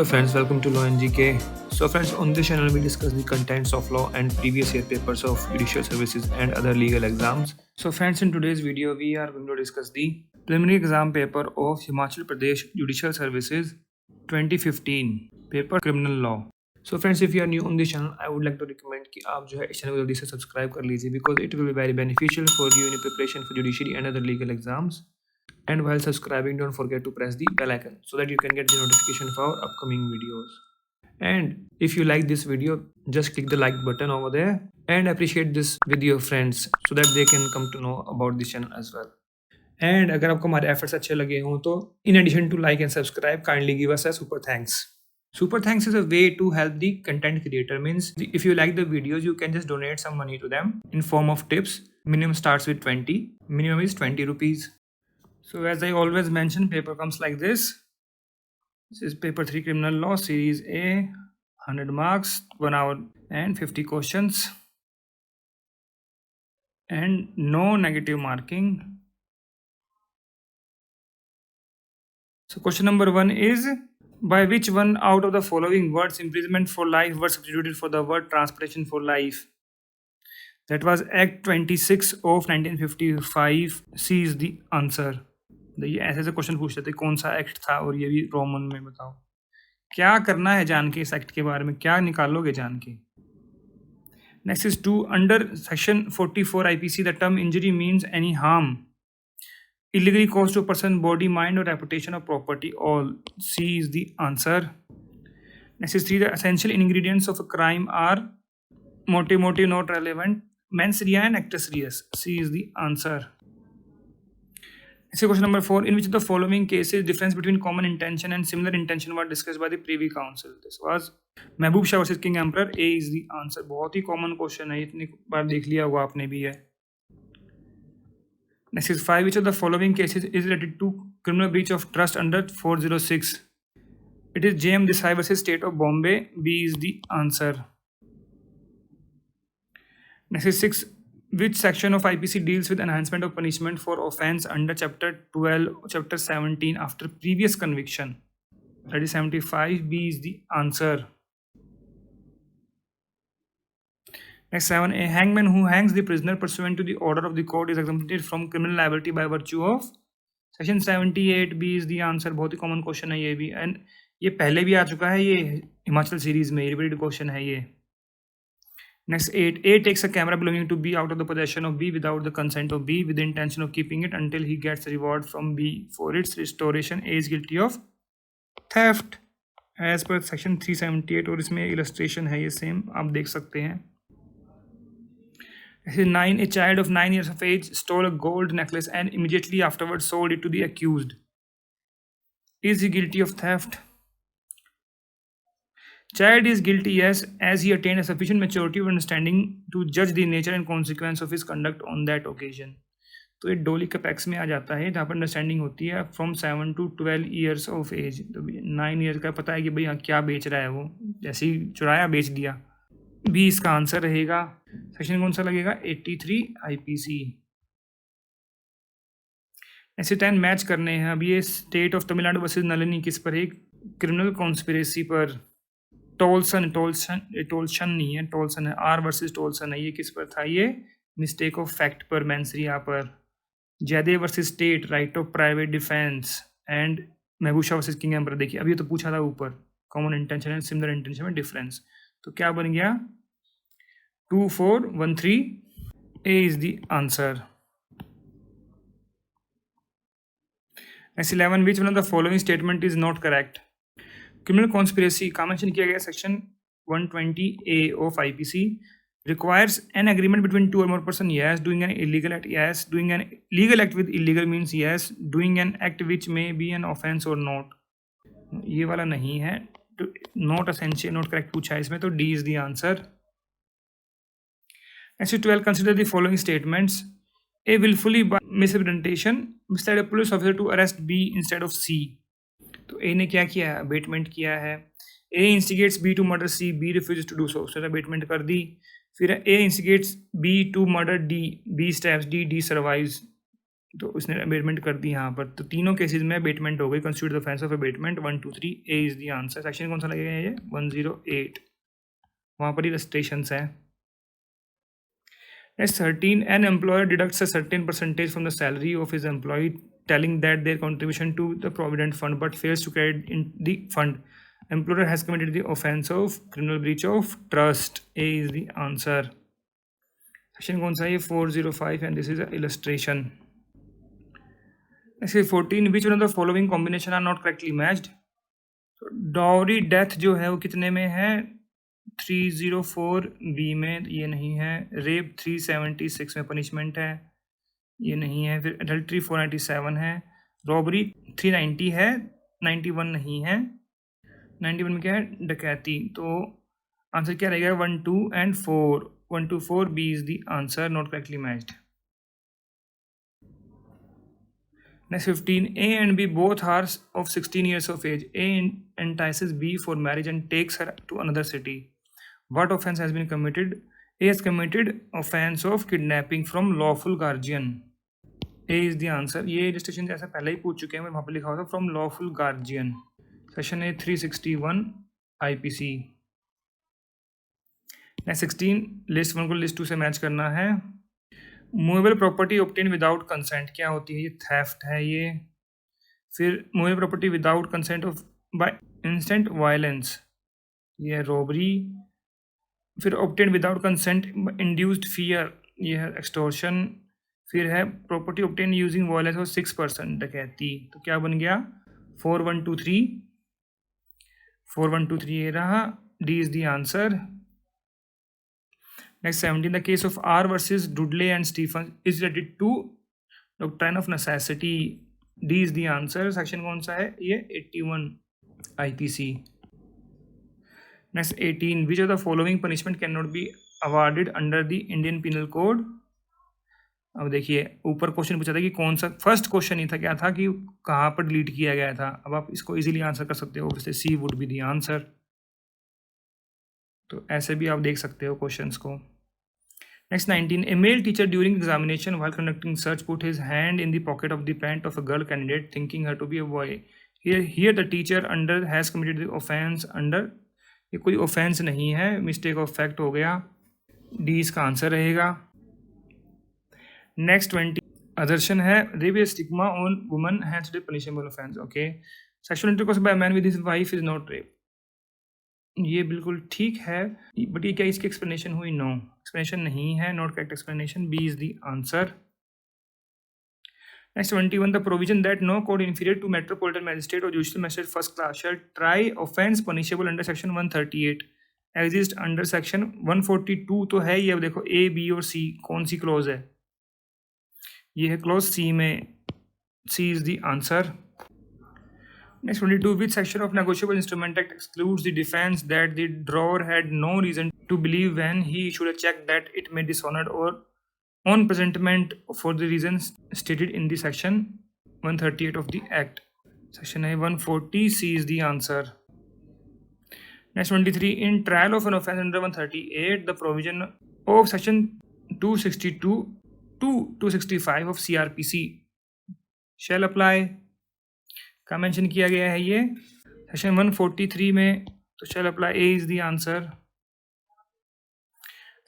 Hello friends, welcome to Law and GK. So friends, on this channel we discuss the contents of law and previous year papers of judicial services and other legal exams. So friends, in today's video we are going to discuss the preliminary exam paper of Himachal Pradesh Judicial Services 2015 paper criminal law. So friends, if you are new on this channel, I would like to recommend कि आप जो है इस channel को जल्दी से subscribe कर लीजिए because it will be very beneficial for you in your preparation for judiciary and other legal exams. And while subscribing, don't forget to press the bell icon so that you can get the notification for our upcoming videos. And if you like this video, just click the like button over there and appreciate this with your friends so that they can come to know about this channel as well. And अगर आपको हमारे efforts अच्छे लगे हों तो in addition to like and subscribe, kindly give us a super thanks. Super thanks is a way to help the content creator. Means if you like the videos, you can just donate some money to them in form of tips. Minimum starts with 20. Minimum is 20 rupees. So as I always mention, paper comes like this. This is paper 3 criminal law series A, 100 marks, 1 hour and 50 questions, and no negative marking. So question number 1 is, by which one out of the following words imprisonment for life was substituted for the word transportation for life? That was Act 26 of 1955. C is the answer. ये ऐसे ऐसे question पूछते थे कौन सा act था और ये भी रोमन में बताओ क्या करना है जान के इस एक्ट के बारे में क्या निकालोगे जान के. Next is 2 under section 44 IPC the term injury means any harm illegally caused to a person body mind or reputation or property. All. C is the answer. Next is 3 the essential ingredients of a crime are motive not relevant, mens rea and actus reus. C is the answer. Next question number 4. In which of the following cases difference between common intention and similar intention were discussed by the Privy Council? This was Mehboob Shah versus King Emperor. A is the answer. बहुत ही common question है, इतनी बार देख लिया होगा आपने भी है. Next is 5. Which of the following cases is related to criminal breach of trust under 406? It is JM Desai versus State of Bombay. B is the answer. Next is 6. Which section of IPC deals with enhancement of punishment for offence under Chapter 12, Chapter 17 after previous conviction? That is 75. B is the answer. Next 7. A hangman who hangs the prisoner pursuant to the order of the court is exempted from criminal liability by virtue of Section 78. B is the answer. बहुत ही common question है ये भी, and ये पहले भी आ चुका है, ये हिमाचल सीरीज में repeated question है ये. Next 8. A takes a camera belonging to B out of the possession of B without the consent of B with the intention of keeping it until he gets reward from B for its restoration. A is guilty of theft as per section 378 और इसमें illustration है ये same आप देख सकते हैं. 9. A child of 9 years of age stole a gold necklace and immediately afterwards sold it to the accused. Is he guilty of theft? Child is guilty, yes, as he attained a sufficient maturity of understanding to judge the nature and consequence of his conduct on that occasion. तो ये डोली capex में आ जाता है जहाँ पर understanding होती है from 7 to 12 years of age. तो 9 ईयर्स का पता है कि भाई क्या बेच रहा है वो, जैसे ही चुराया बेच दिया. बी इसका आंसर रहेगा. सेक्शन कौन सा लगेगा? 83 आईपीसी. ऐसे 10 मैच करने हैं. अब ये state of Tamil Nadu versus Nalini किस पर है? क्रिमिनल कॉन्स्पिरेसी पर. टोल्सन नहीं है, टोल्सन है. आर वर्सेस टोल्सन है. ये किस पर था? ये मिस्टेक ऑफ फैक्ट पर, मेंसरिया पर. Jaidev versus state, right of private defence. And Mahboob Shah versus king emperor. देखिए अभी तो पूछा था ऊपर common intention and similar intention में डिफरेंस. तो क्या बन गया? 2413. A is the answer. Next 11. Which one of the following statement is not correct? Criminal conspiracy का मेंशन किया गया section 120A of IPC requires an agreement between 2 or more person. Yes. Doing an illegal act. Yes. Doing an legal act with illegal means. Yes. Doing an act which may be an offense or not. ये वाला नहीं है. Not essential, not correct पूछा है इसमें, तो D is the answer. Next 12. Consider the following statements. A willfully by misrepresentation misled a police officer to arrest B instead of C. तो A ने क्या किया है? अबेटमेंट किया है. A instigates B to murder C. B refuses to do so. उसने abetment कर दी. फिर A instigates B to murder D. B stabs D. D survives. तो उसने अबेटमेंट कर दी यहाँ पर, तो तीनों केसेस में अबेटमेंट हो गई, constitute the offence of abetment 1 2 3 A is the answer. Section कौन सा लगेगा ये 108, वहाँ पर ही रजिस्ट्रेशंस है। Next 13, an employer deducts a certain percentage from the salary of his employee, telling that their contribution to the provident fund but fails to credit in the fund. Employer has committed the offense of criminal breach of trust. A is the answer. Section कौन सा है 405 and this is an illustration. Next 14, which one of the following combination are not correctly matched? तो dowry death जो है वो कितने में है 304 बी में, ये नहीं है। रेप 376 में पनिशमेंट है, ये नहीं है। फिर अडल्ट्री 497 है। रॉबरी 390 है, 91 नहीं है। 91 में क्या है डकैती, तो आंसर क्या रहेगा 1 2 and 4, 1 2 4 B is the answer, not correctly matched. Next 15, A and B both are of 16 years of age. A entices B for marriage and takes her to another city. What offense has been committed? A has committed offense of kidnapping from lawful guardian. A is the answer. ये registration जैसा पहले ही पूछ चुके हैं, मैं वहाँ पर लिखा हुआ था from lawful guardian. सेक्शन है 361 IPC. Next 16, लिस्ट 1 को लिस्ट 2 से मैच करना है। Movable property obtain without consent क्या होती है, ये थेफ्ट है ये। फिर movable property without consent of by instant violence, ये है रॉबरी। फिर obtain without consent induced fear, ये है एक्सटॉर्शन। फिर है property obtain using violence of 6% डकैती। तो क्या बन गया 4123, 4123 ये रहा, D is the answer. Next 17, the case of R versus Dudley and Stephen is related to doctrine of necessity. D is the answer. Section कौन सा है ये 81 IPC. Next 18, which of the following punishment cannot be awarded under the Indian Penal Code? अब देखिए ऊपर question पूछा था कि कौन सा, फर्स्ट क्वेश्चन ही था क्या था कि कहाँ पर डिलीट किया गया था। अब आप इसको इजीली आंसर कर सकते हो, वैसे सी वुड बी द आंसर। तो ऐसे भी आप देख सकते हो क्वेश्चंस को। Next 19, a male teacher during examination while conducting search put his hand in the pocket of the pant of a girl candidate thinking her to be a boy. Here the teacher under has committed the offense under, ये कोई offense नहीं है, mistake of fact हो गया, D इसका answer रहेगा। Next 20, assertion है rape is stigma on woman hence it is punishable offense. Okay, sexual intercourse by a man with his wife is not rape. ये बिल्कुल ठीक है, बट ये क्या इसकी एक्सप्लेनेशन हुई? नो, एक्सप्लेनेशन नहीं है, not correct explanation, B is the answer. Next 21, the provision that no court inferior to metropolitan magistrate और judicial magistrate first class shall try offence punishable under section 138 exist under section 142 तो है ये। अब देखो A B और सी कौन सी clause है, ये है क्लॉज सी में, C is the answer. Next 22, which section of Negotiable Instrument Act excludes the defense that the drawer had no reason to believe when he issued a check that it may dishonored or on presentment for the reasons stated in the section 138 of the Act. Section 140, C is the answer. Next 23, in trial of an offence under 138, the provision of section 262 to 265 of CRPC shall apply. का mention किया गया है ये section 143 में, तो shall apply, A is the answer.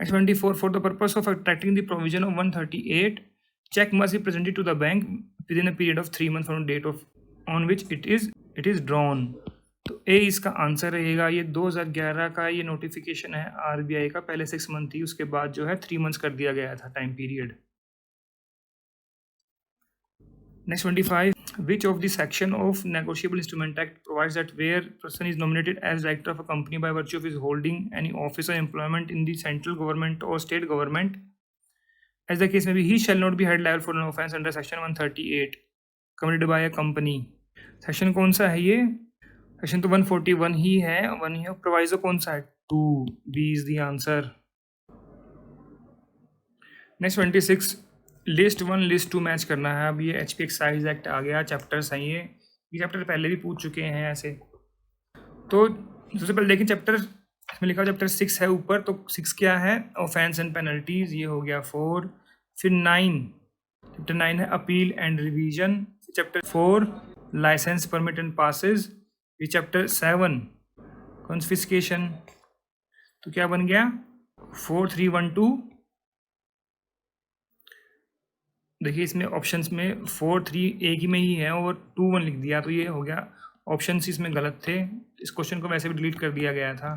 Next 24, for the purpose of attracting the provision of 138, check must be presented to the bank within a period of 3 months from the date of on which it is drawn. तो ए इसका answer रहेगा। ये 2011 का ये notification है RBI का, पहले 6 month थी, उसके बाद जो है 3 मंथ्स कर दिया गया था time period. Next 25, which of the section of Negotiable Instrument Act provides that where person is nominated as director of a company by virtue of his holding any office or employment in the central government or state government, as the case may be, he shall not be held liable for an offence under section 138 committed by a company. Section कौन सा है ये? Section तो 141 ही है, 1 ही है। Proviso कौन सा है? 2, B is the answer. Next 26, list 1 list 2 match करना है। अब ये HP एक्साइज एक्ट आ गया, चैप्टर्स हैं ये चैप्टर पहले भी पूछ चुके हैं ऐसे। तो सबसे पहले देखिए चैप्टर इसमें लिखा चैप्टर 6 है ऊपर, तो 6 क्या है? ऑफेंस एंड पेनल्टीज, ये हो गया 4। फिर 9 चैप्टर 9 है appeal and revision, chapter 4 licence permit and passes, ये चैप्टर 7 कॉन्फिस्केशन। तो क्या बन गया 4312। देखिए इसमें ऑप्शंस में 4-3 एक ही में ही है और 2-1 लिख दिया, तो ये हो गया ऑप्शन इसमें गलत थे। इस क्वेश्चन को वैसे भी डिलीट कर दिया गया था।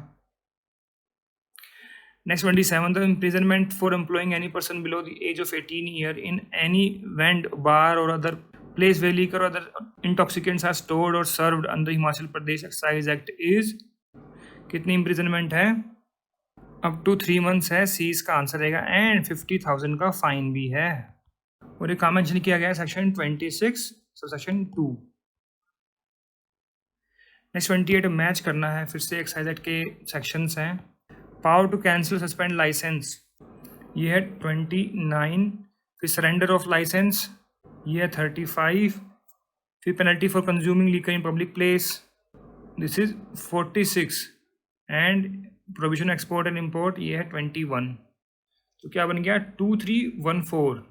Next 27, the imprisonment for employing any person below the age of 18 year in any vend bar और other place where liquor or other intoxicants are stored or served under Himachal Pradesh excise act is, कितनी imprisonment है? Up to 3 months है, सी इसका answer रहेगा, and 50,000 का fine भी है। और ये काम मेंशन किया गया है सेक्शन 26 सबसेक्शन 2। नेक्स्ट 28 मैच करना है, फिर से एक्साइज एक्ट के सेक्शंस हैं। Power to cancel suspend licence, ये है 29। फिर सरेंडर ऑफ लाइसेंस, ये है 35। फिर penalty for consuming liquor in public place, this is 46। And provision export and import, ये है 21। तो क्या बन गया 2314।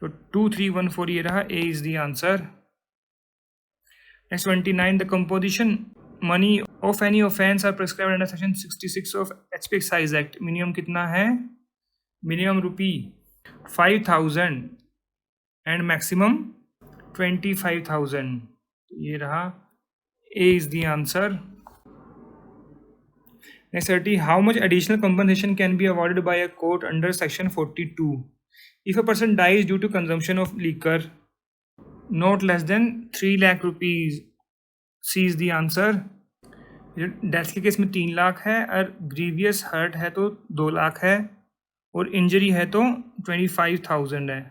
तो 2314 ये रहा, A is the answer. Next 29, the composition money of any offence are prescribed under section 66 of HP excise act. Minimum कितना है? Minimum ₹5,000 and maximum 25,000। ये रहा, A is the answer. Next 30, how much additional compensation can be awarded by a court under section 42 if a person dies due to consumption of liquor not less than 3 lakh rupees? C is the answer। Death के case में 3 लाख है, और grievous hurt है तो 2 लाख है, और injury है तो 25,000 है।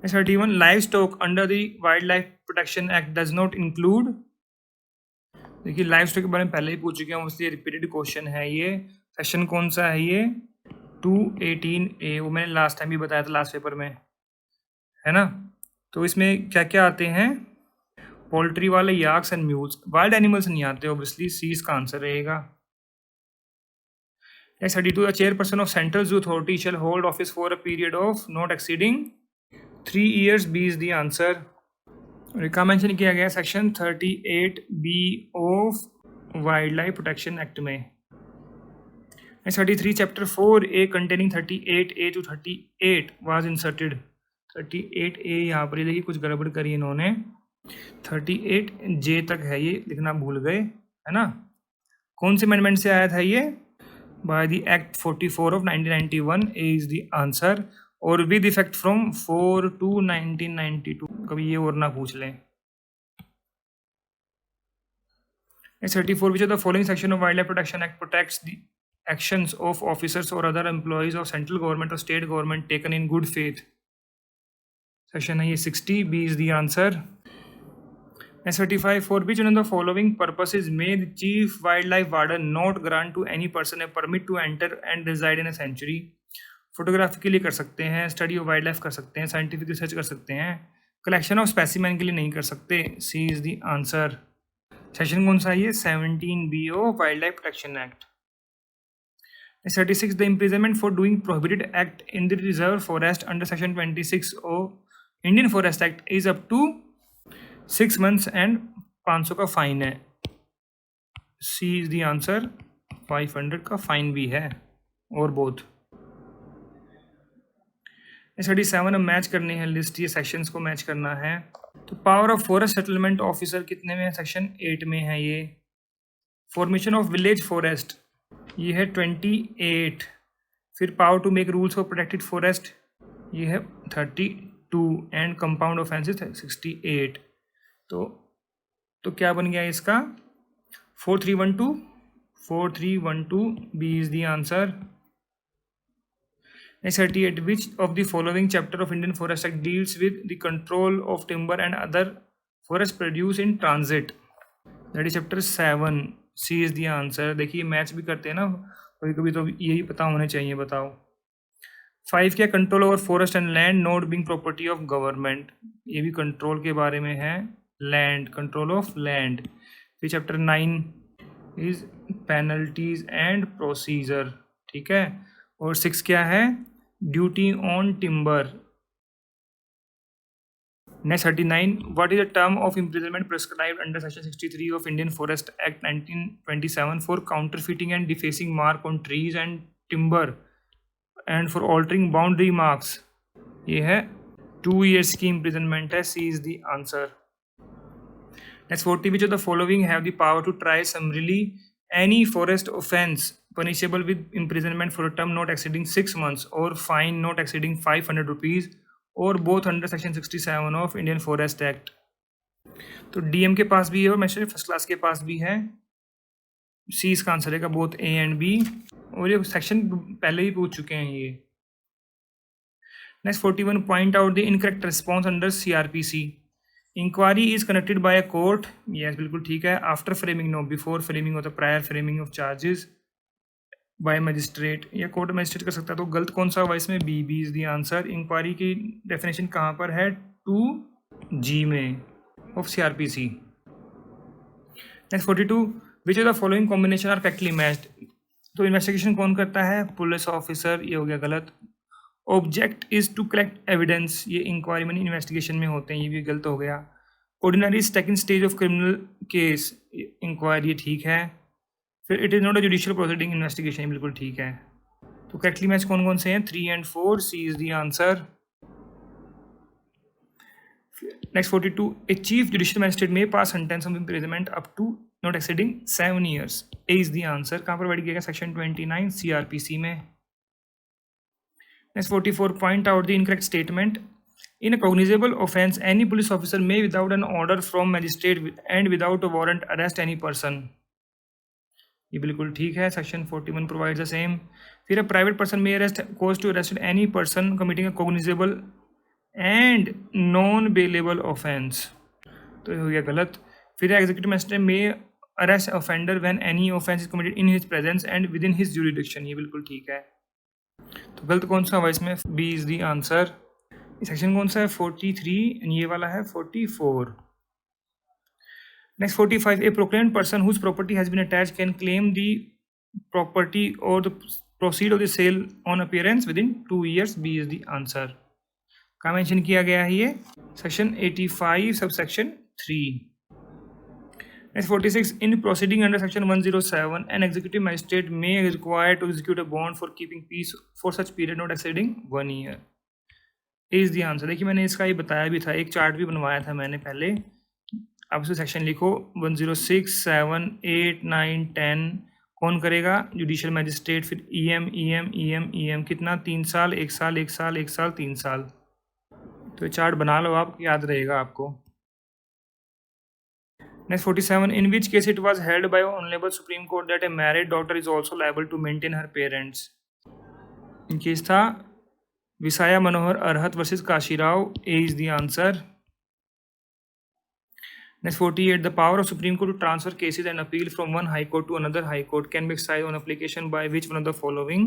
31, live stock under the wild life protection act does not include. देखिए लाइव स्टॉक के बारे में पहले ही पूछ चुके हैं, इसलिए रिपीटेड क्वेश्चन है। ये सेक्शन कौन सा है? ये 218A, वो मैंने लास्ट टाइम भी बताया था लास्ट पेपर में, है ना। तो इसमें क्या क्या आते हैं? पोल्ट्री वाले, yaks and mules. Wild animals नहीं आते ऑब्वियसली, सी इसका आंसर रहेगा। Next 32, the chairperson of central zoo authority shall hold office for a period of not exceeding 3 years, B is the answer. और इसका मेंशन किया गया section 38B of wildlife protection act में। Next 33, chapter 4A containing 38A to 38 was inserted। 38A यहाँ पर देखिए कुछ गड़बड़ करी इन्होंने, 38J तक है, ये लिखना भूल गए, है ना। कौन से अमेंडमेंट से आया था ये? By the act 44 of 1991, A is the answer. और विद इफेक्ट फ्रॉम 4/2/1992, कभी ये और ना पूछ लें। 34, which of the following section of Wildlife Protection Act protects the actions of officers or other employees of central government or state government taken in good faith? Section है ये 60, B is the answer। 35, for which one of the following purposes may the chief wildlife warden not grant to any person a permit to enter and reside in a sanctuary? Photography के लिए कर सकते हैं, study of wild life कर सकते हैं, scientific research कर सकते हैं, कलेक्शन ऑफ स्पेसिमेन के लिए नहीं कर सकते। सी इज द आंसर। सेक्शन कौन सा है ये? 17B of wildlife protection act. 36, the imprisonment for doing prohibited act in the reserve forest under section 26 of Indian Forest Act is up to 6 months and 500 का fine है। C is the answer। 500 का fine भी है, और बहुत। 37, match करनी है list, ये सेक्शंस को मैच करना है। तो power of forest settlement officer कितने में है? सेक्शन 8 में है ये। फॉर्मेशन ऑफ विलेज फॉरेस्ट, ये है 28। फिर power to make rules for protected forest, ये है 32, एंड कंपाउंड ऑफेंसेस 68। तो क्या बन गया इसका? 4312, 4312, B is the answer. 38, which of the following chapter of Indian Forest Act deals with the control of timber and other forest produce in transit? That is chapter 7, C is the answer। देखिए match भी करते हैं ना कभी कभी, तो यही पता होने चाहिए। बताओ 5 क्या? Control over forest and land not being property of government, ये भी कंट्रोल के बारे में है, लैंड, कंट्रोल ऑफ लैंड। फिर chapter 9 is penalties and procedure, ठीक है। और 6 क्या है, duty on timber. Next 39, what is the term of imprisonment prescribed under section 63 of Indian forest act 1927 for counterfeiting and defacing mark on trees and timber and for altering boundary marks. ये है 2 years की imprisonment है, C is the answer. Next 40, which of the following have the power to try summarily any forest offence punishable with imprisonment for a term not exceeding 6 months or fine not exceeding 500 rupees or both under section 67 of Indian Forest Act। तो DM के पास भी है और magistrate first class के पास भी है, सी इसका answer है बोथ ए एंड बी, और ये सेक्शन पहले ही पूछ चुके हैं ये। Next 41, point out the incorrect response under CrPC. Inquiry is conducted by a court, yes बिल्कुल ठीक है, after framing no before framing of the prior framing of charges by magistrate, या कोर्ट मजिस्ट्रेट कर सकता है। तो गलत कौन सा होगा इसमें, B is the answer. Inquiry की डेफिनेशन कहाँ पर है, 2G में of CrPC. Next 42, which of the following combination are correctly matched. तो इन्वेस्टिगेशन कौन करता है, पुलिस ऑफिसर, ये हो गया गलत। Object is to collect evidence, ये इंक्वायरी में इन्वेस्टिगेशन में होते हैं, ये भी गलत हो गया। Ordinary second stage of criminal case, inquiry ठीक है। फिर it is not a judicial proceeding, investigation बिल्कुल ठीक है। तो करेक्टली मैच कौन कौन से हैं, 3 and 4, C is the answer. Next 42, a chief judicial magistrate may pass sentence of imprisonment up to not exceeding 7 years, A is the answer. कहाँ पर बढ़ गया, सेक्शन 29 सीआरपीसी में। Next 44, point out the incorrect statement. In a cognizable offense, any police officer may, without an order from magistrate and without a warrant, arrest any person। ये बिल्कुल ठीक है, section 41 provides the same. फिर a private person may arrest cause to arrest any person committing a cognizable and non bailable offence, तो ये हो गया गलत। फिर executive magistrate may arrest offender when any offence is committed in his presence and within his jurisdiction, ये बिल्कुल ठीक है। तो गलत कौन सा हुआ इसमें, B is the answer. Section कौन सा है, 43, ये वाला है 44। Next 45, a proclaimed person whose property has been attached can claim the property और the proceed of the sale on appearance within 2 years, B is the answer. कहाँ mention किया गया है ये, section 85 sub section 3। Next 46, in proceeding under section 107 an executive magistrate may require to execute a bond for keeping peace for such period not exceeding 1 year, is the answer. देखिए मैंने इसका ये बताया भी था, एक चार्ट भी बनवाया था मैंने पहले। अब उससे सेक्शन लिखो 106, 7, 8, 9, 10 कौन करेगा, जुडिशियल मैजिस्ट्रेट। फिर EM कितना, 3 साल, 1 साल, 1 साल, 1 साल, 3 साल। तो ये चार्ट बना लो आप, याद रहेगा आपको। Next 47, in which case it was held by honourable supreme court that a married daughter is also liable to maintain her parents. In case था Vijaya Manohar Arbat versus Kashirao, A is the answer. Next 48, the power of Supreme Court to transfer cases and appeal from one high court to another high court can be exercised on application by which one of the following?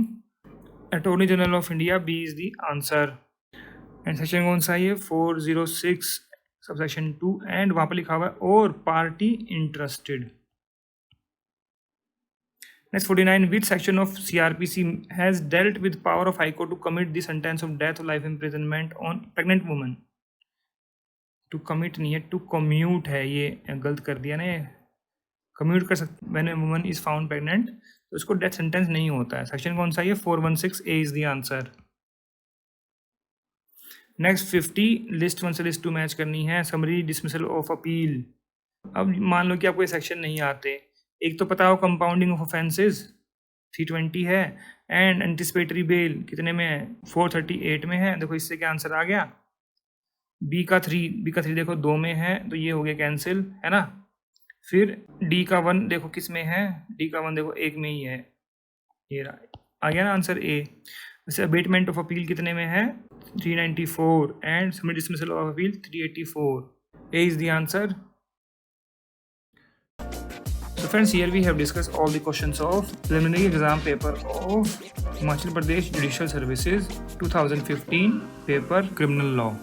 Attorney General of India, B is the answer। And section कौन सा है, 406 subsection 2, and वहाँ पर लिखा हुआ है और party interested। Next 49, which section of CRPC has dealt with power of High Court to commit the sentence of death or life imprisonment on pregnant woman? To commit नहीं है, टू कम्यूट है, ये गलत कर दिया ना, कम्यूट कर सकते when a woman is found pregnant, तो उसको डेथ सेंटेंस नहीं होता है। सेक्शन कौन सा है, 416, A is the answer. Next 50, list 1 से लिस्ट 2 मैच करनी है। Summary dismissal of appeal. अब मान लो कि आपको ये सेक्शन नहीं आते, एक तो पता हो कंपाउंडिंग ऑफ ऑफेंसेस 320 है, एंड एंटिसिपेटरी बेल कितने में है, 438 में है। देखो इससे क्या आंसर आ गया, बी का 3 देखो 2 में है, तो ये हो गया कैंसिल, है ना। फिर डी का 1 देखो किस में है, डी का 1 देखो 1 में ही है, ये आ गया ना आंसर ए। वैसे अबेटमेंट ऑफ अपील कितने में है, 394, and summary dismissal of appeal 384, A is the answer. So friends, here we have discussed all the questions of preliminary exam paper of Himachal Pradesh Judicial Services 2015 paper Criminal Law।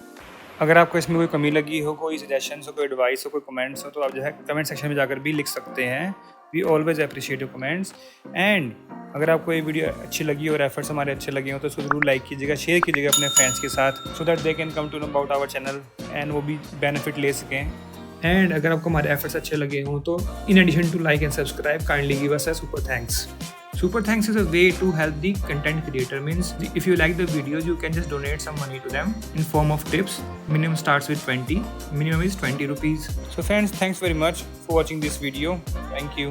अगर आपको इसमें कोई कमी लगी हो, कोई सजेशंस हो, कोई एडवाइस हो, कोई कमेंट्स हो, तो आप जो है कमेंट सेक्शन में जाकर भी लिख सकते हैं। We always appreciate your comments. And अगर आपको ये वीडियो अच्छी लगी और एफर्ट्स हमारे अच्छे लगे हो तो इसको जरूर लाइक कीजिएगा, शेयर कीजिएगा अपने फ्रेंड्स के साथ, so that they can come to know about our channel and वो भी बेनिफिट ले सकें। एंड अगर आपको हमारे एफर्ट्स अच्छे लगे हों तो in addition to like and subscribe, kindly give us a super thanks. Super thanks is a way to help the content creator. Means if you like the videos, you can just donate some money to them in form of tips. Minimum starts with 20. Minimum is 20 rupees. So friends, thanks very much for watching this video. Thank you.